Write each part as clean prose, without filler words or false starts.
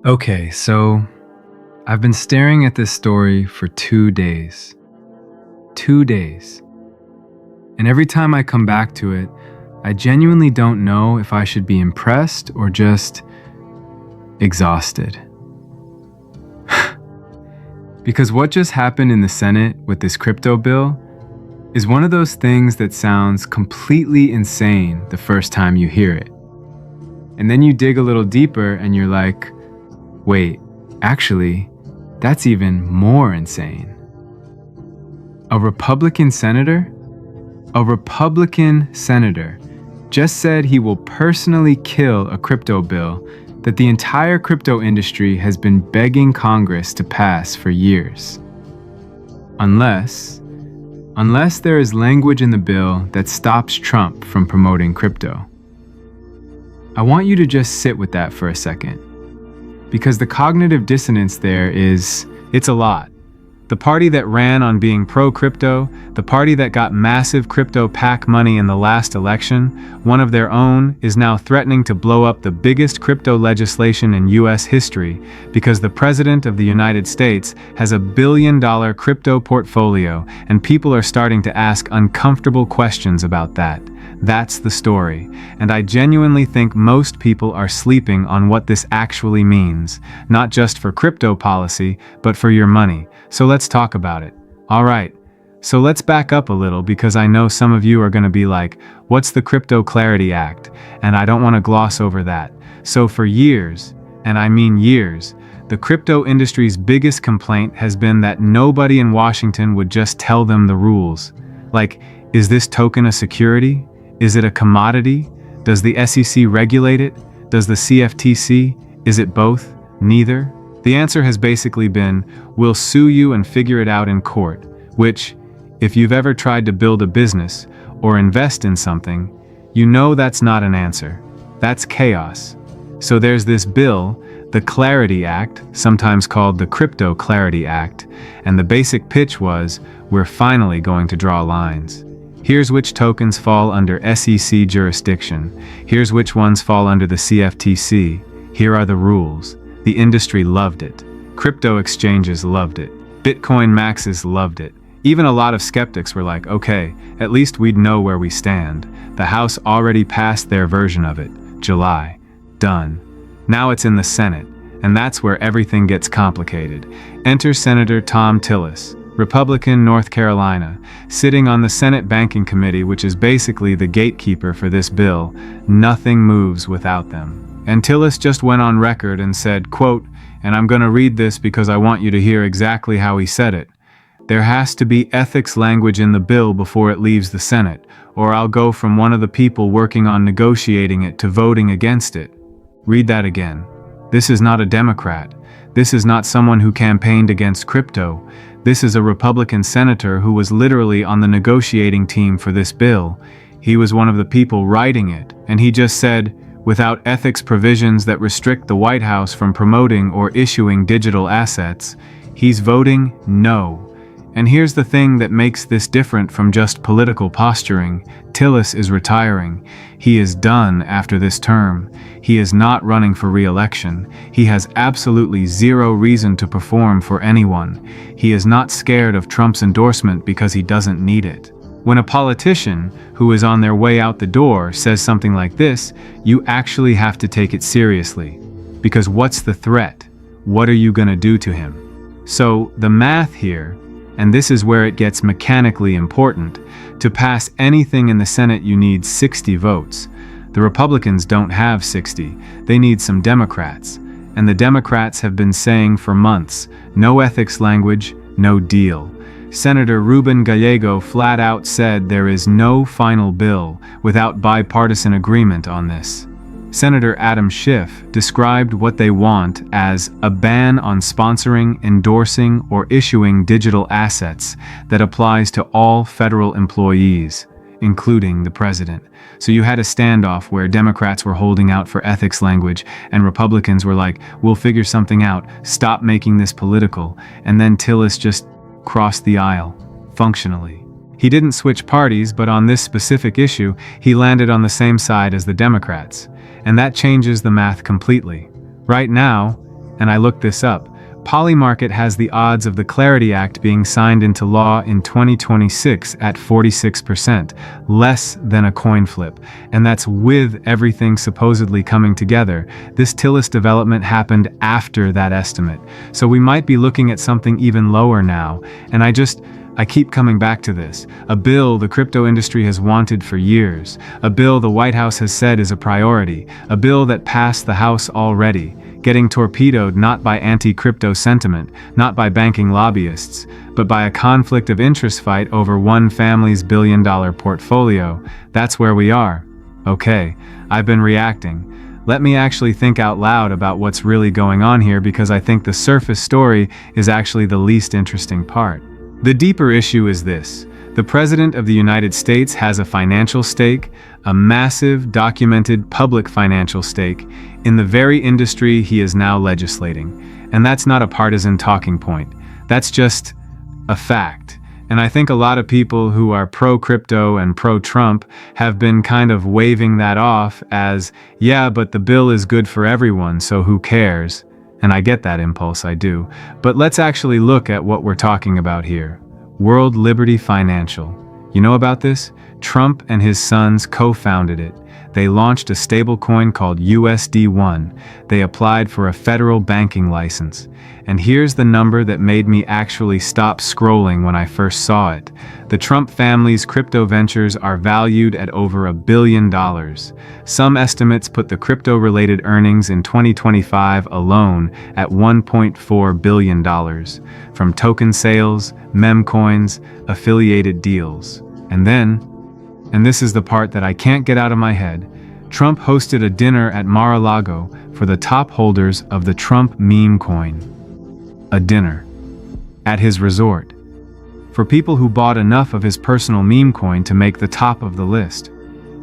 Okay, so I've been staring at this story for 2 days. 2 days. And every time I come back to it, I genuinely don't know if I should be impressed or just exhausted. Because what just happened in the Senate with this crypto bill is one of those things that sounds completely insane the first time you hear it. And then you dig a little deeper and you're like, wait, actually, that's even more insane. A Republican senator? A Republican senator just said he will personally kill a crypto bill that the entire crypto industry has been begging Congress to pass for years. Unless there is language in the bill that stops Trump from promoting crypto. I want you to just sit with that for a second. Because the cognitive dissonance there it's a lot. The party that ran on being pro-crypto, the party that got massive crypto PAC money in the last election, one of their own, is now threatening to blow up the biggest crypto legislation in US history because the President of the United States has a $1 billion crypto portfolio and people are starting to ask uncomfortable questions about that. That's the story, and I genuinely think most people are sleeping on what this actually means, not just for crypto policy, but for your money. So let's talk about it. All right, so let's back up a little because I know some of you are going to be like, what's the Crypto Clarity Act? And I don't want to gloss over that. So for years, and I mean years, the crypto industry's biggest complaint has been that nobody in Washington would just tell them the rules. Like, is this token a security? Is it a commodity? Does the SEC regulate it? Does the CFTC? Is it both? Neither? The answer has basically been, we'll sue you and figure it out in court, which, if you've ever tried to build a business or invest in something, you know that's not an answer. That's chaos. So there's this bill, the Clarity Act, sometimes called the Crypto Clarity Act, and the basic pitch was, we're finally going to draw lines. Here's which tokens fall under SEC jurisdiction. Here's which ones fall under the CFTC. Here are the rules. The industry loved it. Crypto exchanges loved it. Bitcoin maxes loved it. Even a lot of skeptics were like, okay, at least we'd know where we stand. The House already passed their version of it. July. Done. Now it's in the Senate, and that's where everything gets complicated. Enter Senator Thom Tillis, Republican, North Carolina, sitting on the Senate Banking Committee, which is basically the gatekeeper for this bill. Nothing moves without them. And Tillis just went on record and said, quote, and I'm going to read this because I want you to hear exactly how he said it. There has to be ethics language in the bill before it leaves the Senate, or I'll go from one of the people working on negotiating it to voting against it. Read that again. This is not a Democrat. This is not someone who campaigned against crypto. This is a Republican senator who was literally on the negotiating team for this bill. He was one of the people writing it, and he just said, without ethics provisions that restrict the White House from promoting or issuing digital assets, he's voting no. And here's the thing that makes this different from just political posturing. Tillis is retiring. He is done after this term. He is not running for re-election. He has absolutely zero reason to perform for anyone. He is not scared of Trump's endorsement because he doesn't need it. When a politician who is on their way out the door says something like this, you actually have to take it seriously. Because what's the threat? What are you going to do to him? So the math here, and this is where it gets mechanically important, to pass anything in the Senate you need 60 votes. The Republicans don't have 60, they need some Democrats. And the Democrats have been saying for months, no ethics language, no deal. Senator Ruben Gallego flat out said there is no final bill without bipartisan agreement on this. Senator Adam Schiff described what they want as a ban on sponsoring, endorsing, or issuing digital assets that applies to all federal employees, including the president. So you had a standoff where Democrats were holding out for ethics language and Republicans were like, we'll figure something out, stop making this political, and then Tillis just crossed the aisle, functionally. He didn't switch parties, but on this specific issue, he landed on the same side as the Democrats. And that changes the math completely. Right now, And I looked this up. Polymarket has the odds of the Clarity Act being signed into law in 2026 at 46%, less than a coin flip. And that's with everything supposedly coming together. This Tillis development happened after that estimate. So we might be looking at something even lower now. And I keep coming back to this. A bill the crypto industry has wanted for years. A bill the White House has said is a priority. A bill that passed the House already, getting torpedoed not by anti-crypto sentiment, not by banking lobbyists, but by a conflict of interest fight over one family's billion-dollar portfolio. That's where we are. Okay, I've been reacting. Let me actually think out loud about what's really going on here, because I think the surface story is actually the least interesting part. The deeper issue is this. The President of the United States has a financial stake, a massive, documented public financial stake, in the very industry he is now legislating. And that's not a partisan talking point. That's just a fact. And I think a lot of people who are pro-crypto and pro-Trump have been kind of waving that off as, yeah, but the bill is good for everyone, so who cares? And I get that impulse, I do. But let's actually look at what we're talking about here. World Liberty Financial. You know about this? Trump and his sons co-founded it. They launched a stablecoin called USD1. They applied for a federal banking license. And here's the number that made me actually stop scrolling when I first saw it. The Trump family's crypto ventures are valued at over $1 billion. Some estimates put the crypto-related earnings in 2025 alone at $1.4 billion, from token sales, meme coins, affiliated deals. And then, and this is the part that I can't get out of my head, Trump hosted a dinner at Mar-a-Lago for the top holders of the Trump meme coin. A dinner. At his resort. For people who bought enough of his personal meme coin to make the top of the list.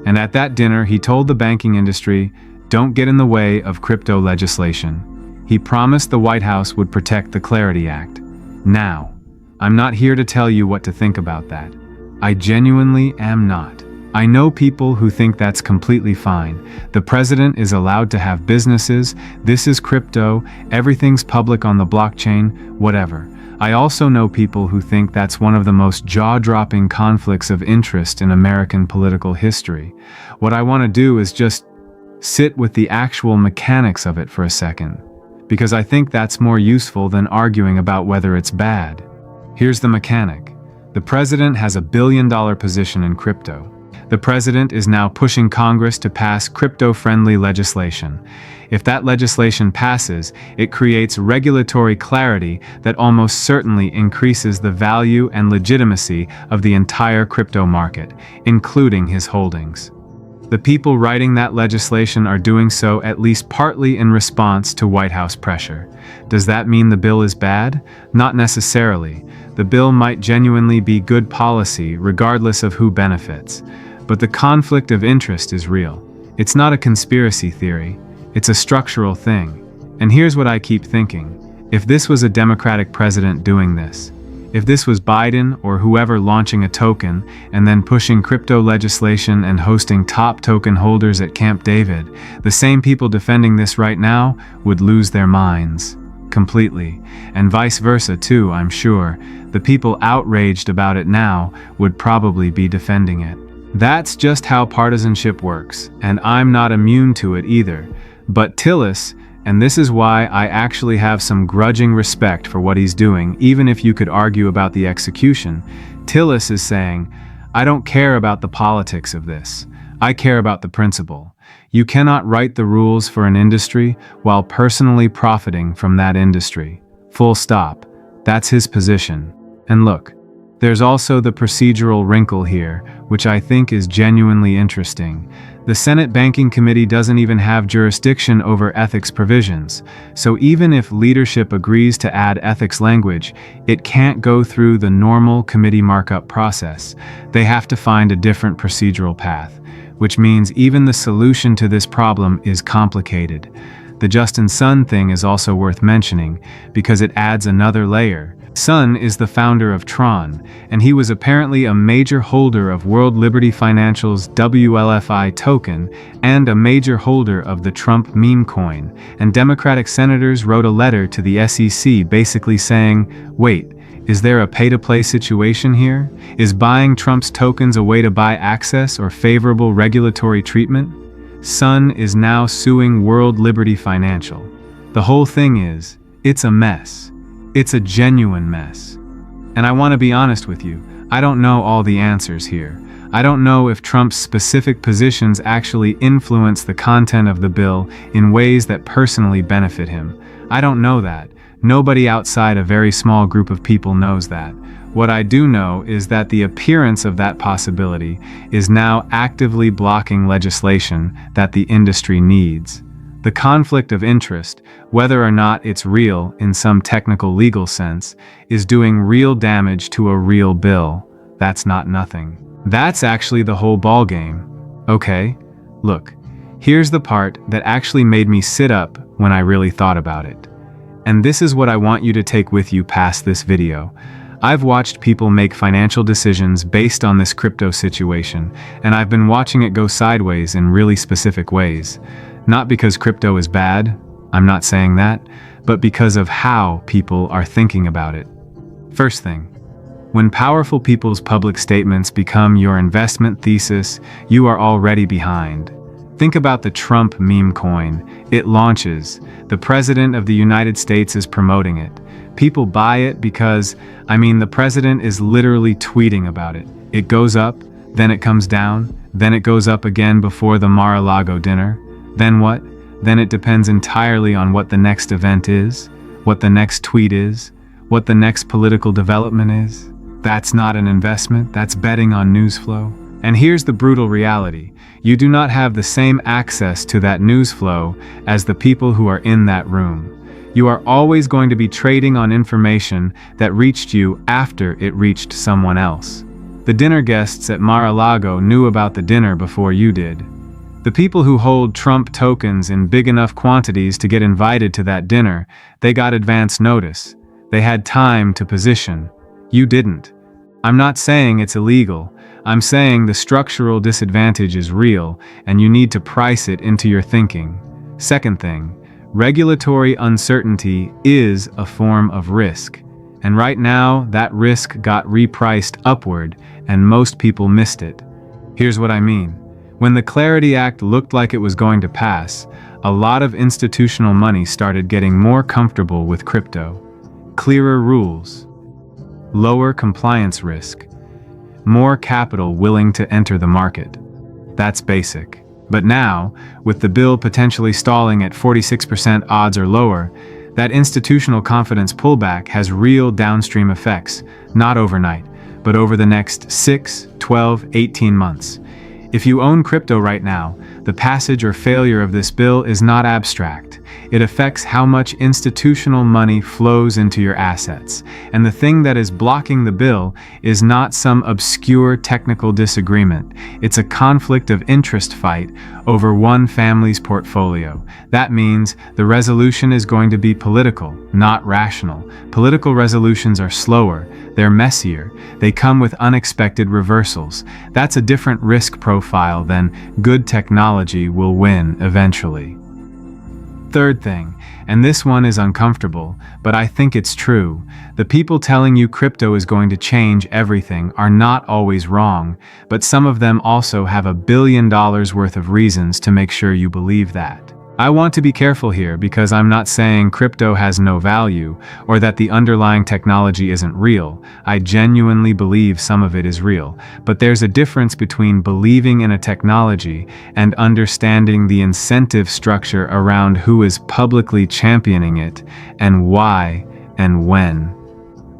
And at that dinner, he told the banking industry, don't get in the way of crypto legislation. He promised the White House would protect the Clarity Act. Now, I'm not here to tell you what to think about that. I genuinely am not. I know people who think that's completely fine. The president is allowed to have businesses, this is crypto, everything's public on the blockchain, whatever. I also know people who think that's one of the most jaw-dropping conflicts of interest in American political history. What I want to do is just sit with the actual mechanics of it for a second, because I think that's more useful than arguing about whether it's bad. Here's the mechanic. The president has $1 billion position in crypto. The president is now pushing Congress to pass crypto-friendly legislation. If that legislation passes, it creates regulatory clarity that almost certainly increases the value and legitimacy of the entire crypto market, including his holdings. The people writing that legislation are doing so at least partly in response to White House pressure. Does that mean the bill is bad? Not necessarily. The bill might genuinely be good policy regardless of who benefits. But the conflict of interest is real. It's not a conspiracy theory. It's a structural thing. And here's what I keep thinking. If this was a Democratic president doing this, if this was Biden or whoever launching a token and then pushing crypto legislation and hosting top token holders at Camp David, the same people defending this right now would lose their minds. Completely. And vice versa too, I'm sure. The people outraged about it now would probably be defending it. That's just how partisanship works, and I'm not immune to it either. But Tillis, and this is why I actually have some grudging respect for what he's doing, even if you could argue about the execution, Tillis is saying, I don't care about the politics of this. I care about the principle. You cannot write the rules for an industry while personally profiting from that industry. Full stop. That's his position. And look, there's also the procedural wrinkle here, which I think is genuinely interesting. The Senate Banking Committee doesn't even have jurisdiction over ethics provisions, so even if leadership agrees to add ethics language, it can't go through the normal committee markup process. They have to find a different procedural path, which means even the solution to this problem is complicated. The Justin Sun thing is also worth mentioning, because it adds another layer. Sun is the founder of Tron, and he was apparently a major holder of World Liberty Financial's WLFI token and a major holder of the Trump meme coin, and Democratic senators wrote a letter to the SEC basically saying, wait, is there a pay-to-play situation here? Is buying Trump's tokens a way to buy access or favorable regulatory treatment? Sun is now suing World Liberty Financial. The whole thing is, it's a mess. It's a genuine mess. And I want to be honest with you, I don't know all the answers here. I don't know if Trump's specific positions actually influence the content of the bill in ways that personally benefit him. I don't know that. Nobody outside a very small group of people knows that. What I do know is that the appearance of that possibility is now actively blocking legislation that the industry needs. The conflict of interest, whether or not it's real in some technical legal sense, is doing real damage to a real bill. That's not nothing. That's actually the whole ballgame. Okay, look, here's the part that actually made me sit up when I really thought about it. And this is what I want you to take with you past this video. I've watched people make financial decisions based on this crypto situation, and I've been watching it go sideways in really specific ways. Not because crypto is bad, I'm not saying that, but because of how people are thinking about it. First thing, when powerful people's public statements become your investment thesis, you are already behind. Think about the Trump meme coin. It launches. The President of the United States is promoting it. People buy it because, the President is literally tweeting about it. It goes up, then it comes down, then it goes up again before the Mar-a-Lago dinner. Then what? Then it depends entirely on what the next event is, what the next tweet is, what the next political development is. That's not an investment, that's betting on news flow. And here's the brutal reality. You do not have the same access to that news flow as the people who are in that room. You are always going to be trading on information that reached you after it reached someone else. The dinner guests at Mar-a-Lago knew about the dinner before you did. The people who hold Trump tokens in big enough quantities to get invited to that dinner, they got advance notice. They had time to position. You didn't. I'm not saying it's illegal. I'm saying the structural disadvantage is real, and you need to price it into your thinking. Second thing, regulatory uncertainty is a form of risk. And right now, that risk got repriced upward, and most people missed it. Here's what I mean. When the Clarity Act looked like it was going to pass, a lot of institutional money started getting more comfortable with crypto. Clearer rules, lower compliance risk, more capital willing to enter the market. That's basic. But now, with the bill potentially stalling at 46% odds or lower, that institutional confidence pullback has real downstream effects, not overnight, but over the next 6, 12, 18 months. If you own crypto right now, the passage or failure of this bill is not abstract. It affects how much institutional money flows into your assets. And the thing that is blocking the bill is not some obscure technical disagreement. It's a conflict of interest fight over one family's portfolio. That means the resolution is going to be political, not rational. Political resolutions are slower. They're messier. They come with unexpected reversals. That's a different risk profile than good technology will win eventually. Third thing, and this one is uncomfortable, but I think it's true. The people telling you crypto is going to change everything are not always wrong, but some of them also have $1 billion worth of reasons to make sure you believe that. I want to be careful here because I'm not saying crypto has no value or that the underlying technology isn't real. I genuinely believe some of it is real, but there's a difference between believing in a technology and understanding the incentive structure around who is publicly championing it and why and when.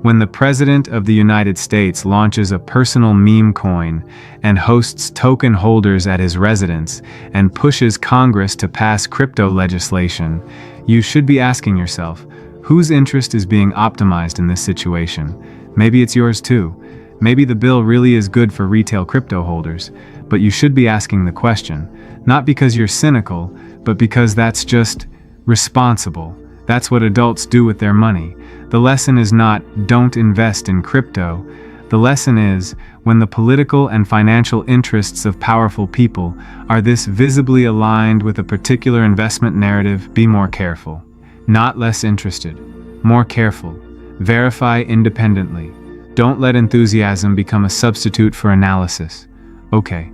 When the President of the United States launches a personal meme coin and hosts token holders at his residence and pushes Congress to pass crypto legislation, you should be asking yourself, whose interest is being optimized in this situation? Maybe it's yours too. Maybe the bill really is good for retail crypto holders, but you should be asking the question, not because you're cynical, but because that's just responsible. That's what adults do with their money. The lesson is not, don't invest in crypto. The lesson is, when the political and financial interests of powerful people are this visibly aligned with a particular investment narrative, be more careful. Not less interested. More careful. Verify independently. Don't let enthusiasm become a substitute for analysis. Okay.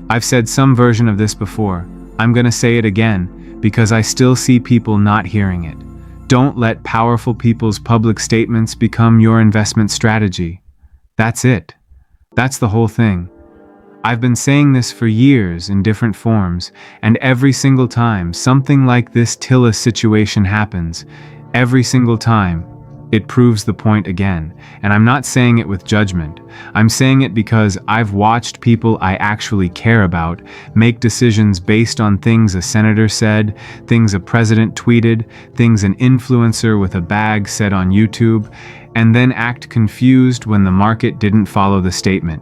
I've said some version of this before. I'm gonna say it again, because I still see people not hearing it. Don't let powerful people's public statements become your investment strategy. That's it. That's the whole thing. I've been saying this for years in different forms, and every single time something like this Tillis situation happens, every single time, it proves the point again. And I'm not saying it with judgment. I'm saying it because I've watched people I actually care about make decisions based on things a senator said, things a president tweeted, things an influencer with a bag said on YouTube, and then act confused when the market didn't follow the statement.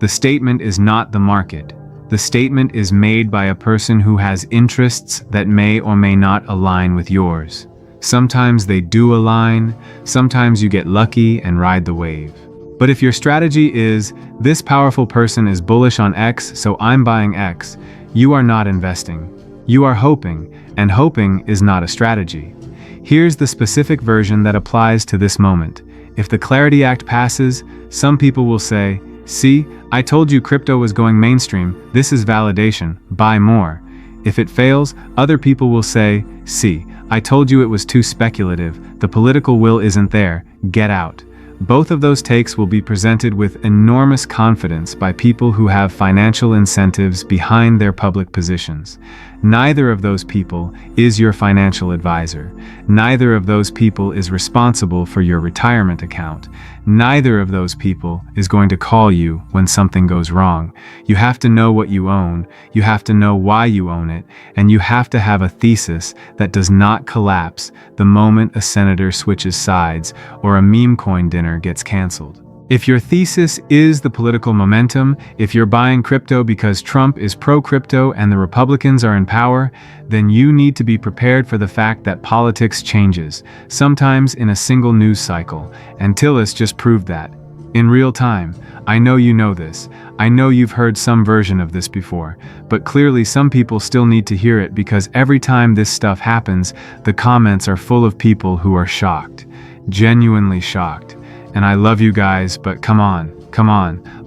The statement is not the market. The statement is made by a person who has interests that may or may not align with yours. Sometimes they do align, sometimes you get lucky and ride the wave. But if your strategy is, this powerful person is bullish on X, so I'm buying X, you are not investing. You are hoping, and hoping is not a strategy. Here's the specific version that applies to this moment. If the Clarity Act passes, some people will say, see, I told you crypto was going mainstream, this is validation, buy more. If it fails, other people will say, see, I told you it was too speculative, the political will isn't there, get out. Both of those takes will be presented with enormous confidence by people who have financial incentives behind their public positions. Neither of those people is your financial advisor. Neither of those people is responsible for your retirement account. Neither of those people is going to call you when something goes wrong. You have to know what you own, you have to know why you own it, and you have to have a thesis that does not collapse the moment a senator switches sides or a meme coin dinner gets canceled. If your thesis is the political momentum, if you're buying crypto because Trump is pro-crypto and the Republicans are in power, then you need to be prepared for the fact that politics changes, sometimes in a single news cycle, and Tillis just proved that. In real time. I know you know this. I know you've heard some version of this before, but clearly some people still need to hear it because every time this stuff happens, the comments are full of people who are shocked. Genuinely shocked. And I love you guys, but come on,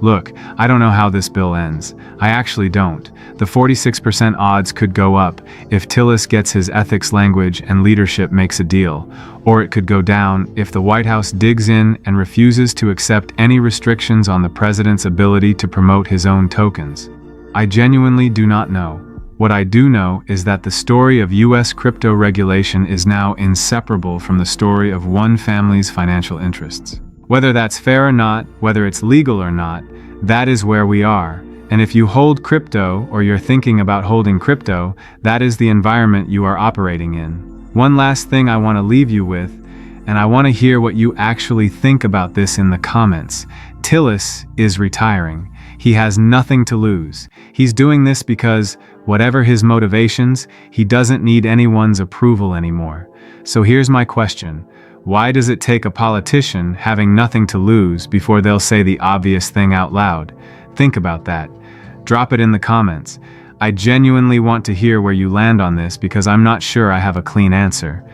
look, I don't know how this bill ends. I actually don't. The 46% odds could go up if Tillis gets his ethics language and leadership makes a deal, or it could go down if the White House digs in and refuses to accept any restrictions on the president's ability to promote his own tokens. I genuinely do not know. What I do know is that the story of US crypto regulation is now inseparable from the story of one family's financial interests. Whether that's fair or not, whether it's legal or not, that is where we are. And if you hold crypto or you're thinking about holding crypto, that is the environment you are operating in. One last thing I want to leave you with, and I want to hear what you actually think about this in the comments. Tillis is retiring. He has nothing to lose. He's doing this because, whatever his motivations, he doesn't need anyone's approval anymore. So here's my question. Why does it take a politician having nothing to lose before they'll say the obvious thing out loud? Think about that. Drop it in the comments. I genuinely want to hear where you land on this because I'm not sure I have a clean answer.